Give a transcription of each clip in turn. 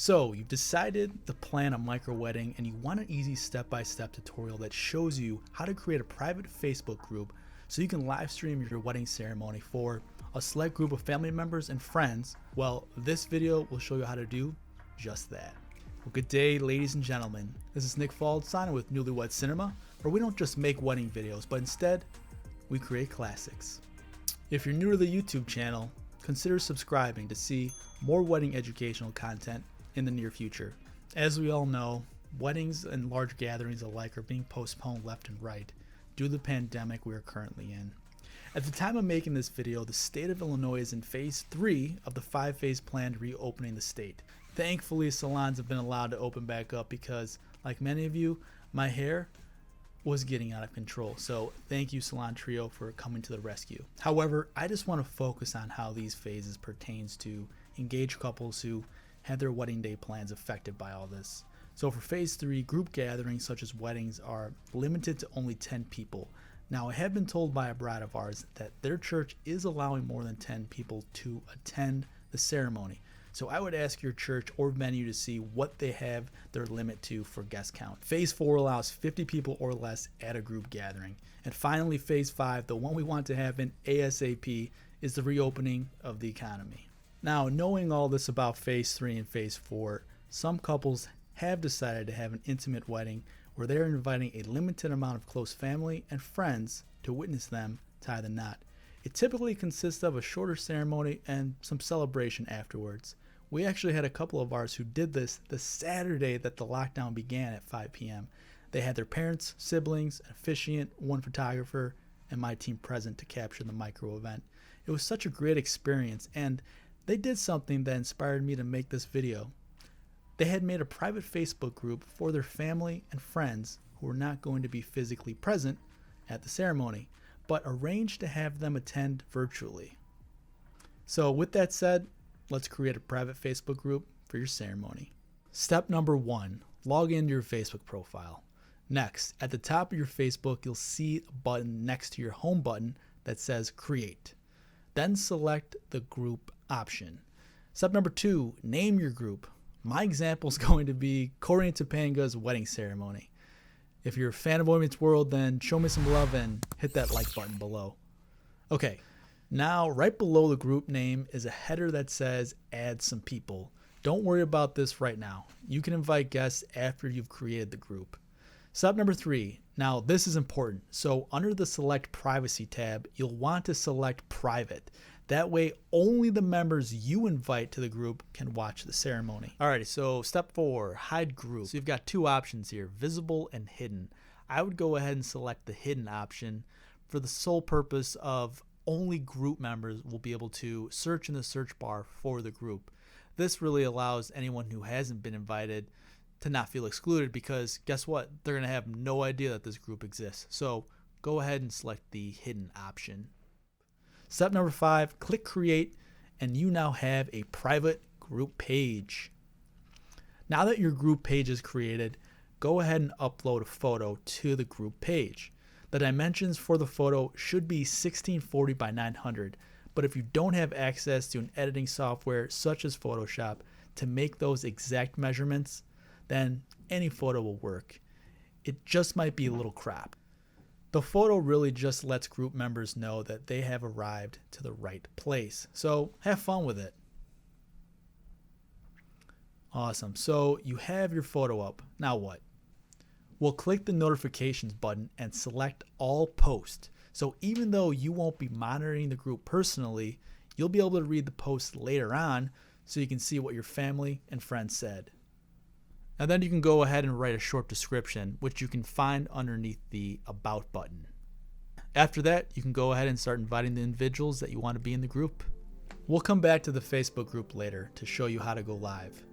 So you've decided to plan a micro wedding and you want an easy step-by-step tutorial that shows you how to create a private Facebook group so you can live stream your wedding ceremony for a select group of family members and friends. Well, this video will show you how to do just that. Well, good day, ladies and gentlemen. This is Nick Faldstein with Newlyweds Cinema, where we don't just make wedding videos, but instead we create classics. If you're new to the YouTube channel, consider subscribing to see more wedding educational content in the near future. As we all know, weddings and large gatherings alike are being postponed left and right due to the pandemic we are currently in. At the time of making this video, the state of Illinois is in phase 3 of the 5-phase plan to reopening the state. Thankfully, salons have been allowed to open back up because, like many of you, my hair was getting out of control. So thank you, Salon Trio, for coming to the rescue. However, I just want to focus on how these phases pertains to engaged couples who had their wedding day plans affected by all this. So for phase 3, group gatherings such as weddings are limited to only 10 people. Now, I have been told by a bride of ours that their church is allowing more than 10 people to attend the ceremony. So I would ask your church or venue to see what they have their limit to for guest count. Phase 4 allows 50 people or less at a group gathering. And finally, phase 5, the one we want to happen ASAP, is the reopening of the economy. Now, knowing all this about phase 3 and phase 4, some couples have decided to have an intimate wedding where they're inviting a limited amount of close family and friends to witness them tie the knot. It typically consists of a shorter ceremony and some celebration afterwards. We actually had a couple of ours who did this the Saturday that the lockdown began at 5 p.m. They had their parents, siblings, an officiant, one photographer, and my team present to capture the micro event. It was such a great experience, and they did something that inspired me to make this video. They had made a private Facebook group for their family and friends who were not going to be physically present at the ceremony, but arranged to have them attend virtually. So with that said, let's create a private Facebook group for your ceremony. Step number 1, log into your Facebook profile. Next, at the top of your Facebook, you'll see a button next to your home button that says Create. Then select the group option. Step number 2, name your group. My example is going to be Corey and Topanga's wedding ceremony. If you're a fan of Boy Meets World, then show me some love and hit that like button below. Okay, now right below the group name is a header that says add some people. Don't worry about this right now. You can invite guests after you've created the group. Step number 3, now this is important. So under the select privacy tab, you'll want to select private. That way, only the members you invite to the group can watch the ceremony. Alrighty, so step 4, hide group. So you've got two options here, visible and hidden. I would go ahead and select the hidden option for the sole purpose of only group members will be able to search in the search bar for the group. This really allows anyone who hasn't been invited to not feel excluded because guess what? They're going to have no idea that this group exists. So go ahead and select the hidden option. Step number 5, click create, and you now have a private group page. Now that your group page is created, go ahead and upload a photo to the group page. The dimensions for the photo should be 1640 by 900, but if you don't have access to an editing software such as Photoshop to make those exact measurements, then any photo will work. It just might be a little cropped. The photo really just lets group members know that they have arrived to the right place. So have fun with it. Awesome. So you have your photo up. Now what? Well, click the notifications button and select all posts. So even though you won't be monitoring the group personally, you'll be able to read the posts later on so you can see what your family and friends said. And then you can go ahead and write a short description, which you can find underneath the About button. After that, you can go ahead and start inviting the individuals that you want to be in the group. We'll come back to the Facebook group later to show you how to go live.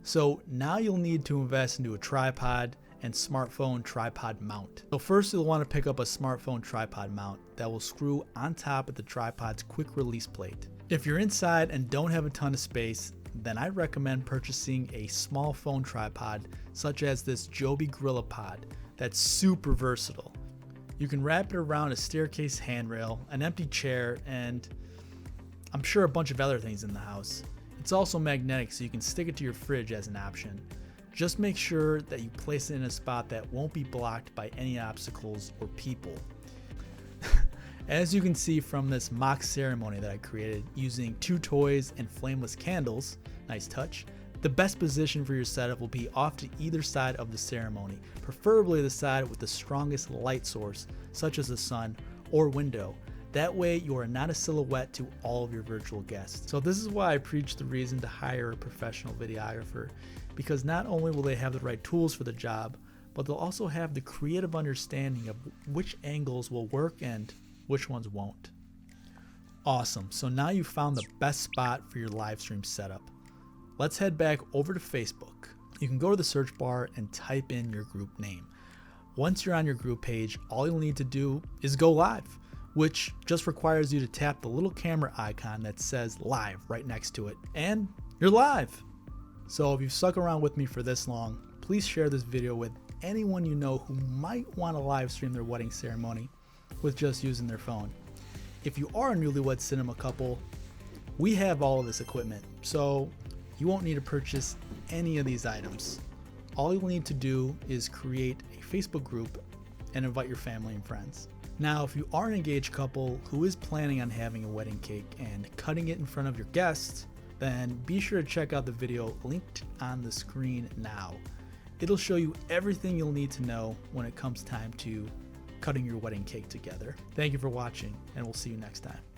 So now you'll need to invest into a tripod and smartphone tripod mount. So first you'll want to pick up a smartphone tripod mount that will screw on top of the tripod's quick release plate. If you're inside and don't have a ton of space, then I recommend purchasing a small phone tripod such as this Joby Gorilla Pod that's super versatile. You can wrap it around a staircase handrail, an empty chair, and I'm sure a bunch of other things in the house. It's also magnetic, so you can stick it to your fridge as an option. Just make sure that you place it in a spot that won't be blocked by any obstacles or people. As you can see from this mock ceremony that I created using 2 toys and flameless candles, nice touch, the best position for your setup will be off to either side of the ceremony, preferably the side with the strongest light source, such as the sun or window. That way you are not a silhouette to all of your virtual guests. So this is why I preach the reason to hire a professional videographer, because not only will they have the right tools for the job, but they'll also have the creative understanding of which angles will work and which ones won't. Awesome, so now you've found the best spot for your live stream setup. Let's head back over to Facebook. You can go to the search bar and type in your group name. Once you're on your group page, all you'll need to do is go live, which just requires you to tap the little camera icon that says live right next to it, and you're live. So if you've stuck around with me for this long, please share this video with anyone you know who might want to live stream their wedding ceremony with just using their phone. If you are a newlywed cinema couple, we have all of this equipment, so you won't need to purchase any of these items. All you'll need to do is create a Facebook group and invite your family and friends. Now, if you are an engaged couple who is planning on having a wedding cake and cutting it in front of your guests, then be sure to check out the video linked on the screen now. It'll show you everything you'll need to know when it comes time to cutting your wedding cake together. Thank you for watching, and we'll see you next time.